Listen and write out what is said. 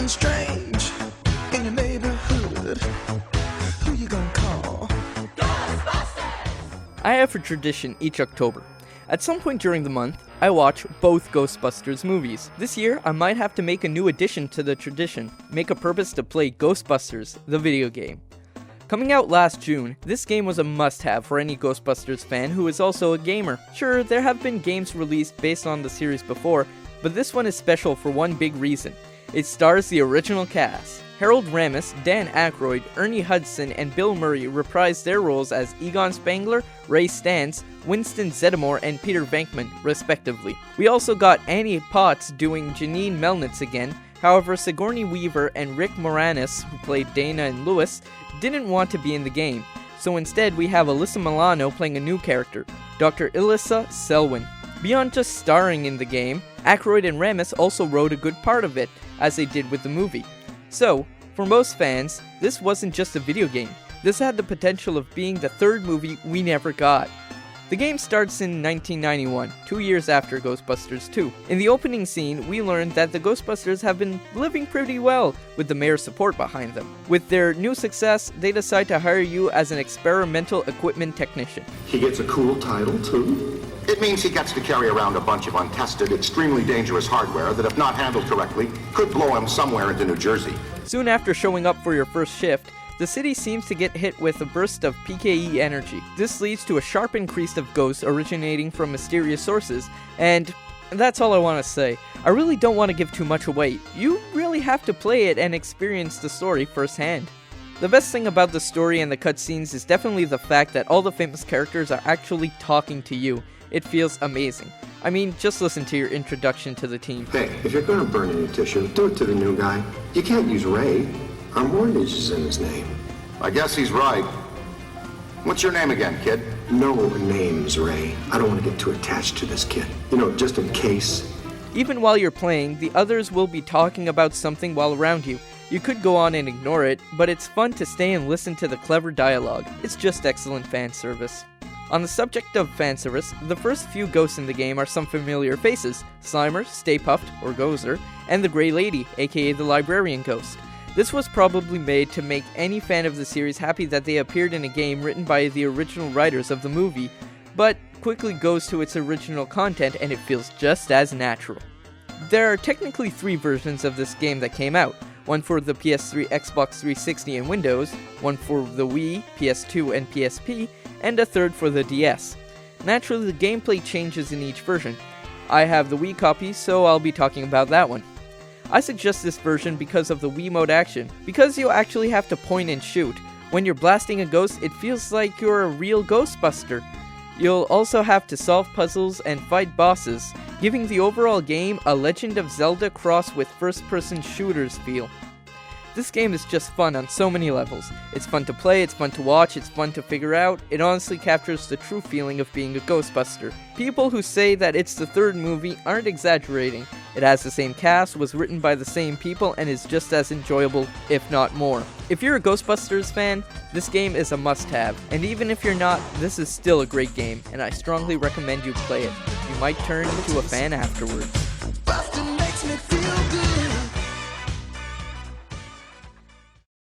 something strange in your neighborhood, who you gonna call? Ghostbusters! I have a tradition each October. At some point during the month, I watch both Ghostbusters movies. This year, I might have to make a new addition to the tradition, make a purpose to play Ghostbusters, the video game. Coming out last June, this game was a must-have for any Ghostbusters fan who is also a gamer. Sure, there have been games released based on the series before, but this one is special for one big reason. It stars the original cast. Harold Ramis, Dan Aykroyd, Ernie Hudson, and Bill Murray reprised their roles as Egon Spengler, Ray Stantz, Winston Zeddemore, and Peter Venkman, respectively. We also got Annie Potts doing Janine Melnitz again. However, Sigourney Weaver and Rick Moranis, who played Dana and Lewis, didn't want to be in the game, so instead we have Alyssa Milano playing a new character, Dr. Elissa Selwyn. Beyond just starring in the game, Aykroyd and Ramis also wrote a good part of it, as they did with the movie. So, for most fans, this wasn't just a video game. This had the potential of being the third movie we never got. The game starts in 1991, 2 years after Ghostbusters 2. In the opening scene, we learn that the Ghostbusters have been living pretty well, with the mayor's support behind them. With their new success, they decide to hire you as an experimental equipment technician. He gets a cool title, too? It means he gets to carry around a bunch of untested, extremely dangerous hardware that, if not handled correctly, could blow him somewhere into New Jersey. Soon after showing up for your first shift, the city seems to get hit with a burst of PKE energy. This leads to a sharp increase of ghosts originating from mysterious sources, and that's all I want to say. I really don't want to give too much away. You really have to play it and experience the story firsthand. The best thing about the story and the cutscenes is definitely the fact that all the famous characters are actually talking to you. It feels amazing. I mean, just listen to your introduction to the team. Hey, if you're gonna burn any tissue, do it to the new guy. You can't use Ray. Our mortgage is in his name. I guess he's right. What's your name again, kid? No names, Ray. I don't want to get too attached to this kid. You know, just in case. Even while you're playing, the others will be talking about something while around you. You could go on and ignore it, but it's fun to stay and listen to the clever dialogue. It's just excellent fan service. On the subject of fanservice, the first few ghosts in the game are some familiar faces: Slimer, Stay Puft, or Gozer, and the Grey Lady, aka the Librarian Ghost. This was probably made to make any fan of the series happy that they appeared in a game written by the original writers of the movie, but quickly goes to its original content and it feels just as natural. There are technically 3 versions of this game that came out, one for the PS3, Xbox 360, and Windows, one for the Wii, PS2, and PSP, and a third for the DS. Naturally, the gameplay changes in each version. I have the Wii copy, so I'll be talking about that one. I suggest this version because of the Wii mode action, because you actually have to point and shoot. When you're blasting a ghost, it feels like you're a real Ghostbuster. You'll also have to solve puzzles and fight bosses, giving the overall game a Legend of Zelda cross with first-person shooters feel. This game is just fun on so many levels. It's fun to play, it's fun to watch, it's fun to figure out. It honestly captures the true feeling of being a Ghostbuster. People who say that it's the third movie aren't exaggerating. It has the same cast, was written by the same people, and is just as enjoyable, if not more. If you're a Ghostbusters fan, this game is a must-have. And even if you're not, this is still a great game, and I strongly recommend you play it. You might turn into a fan afterwards.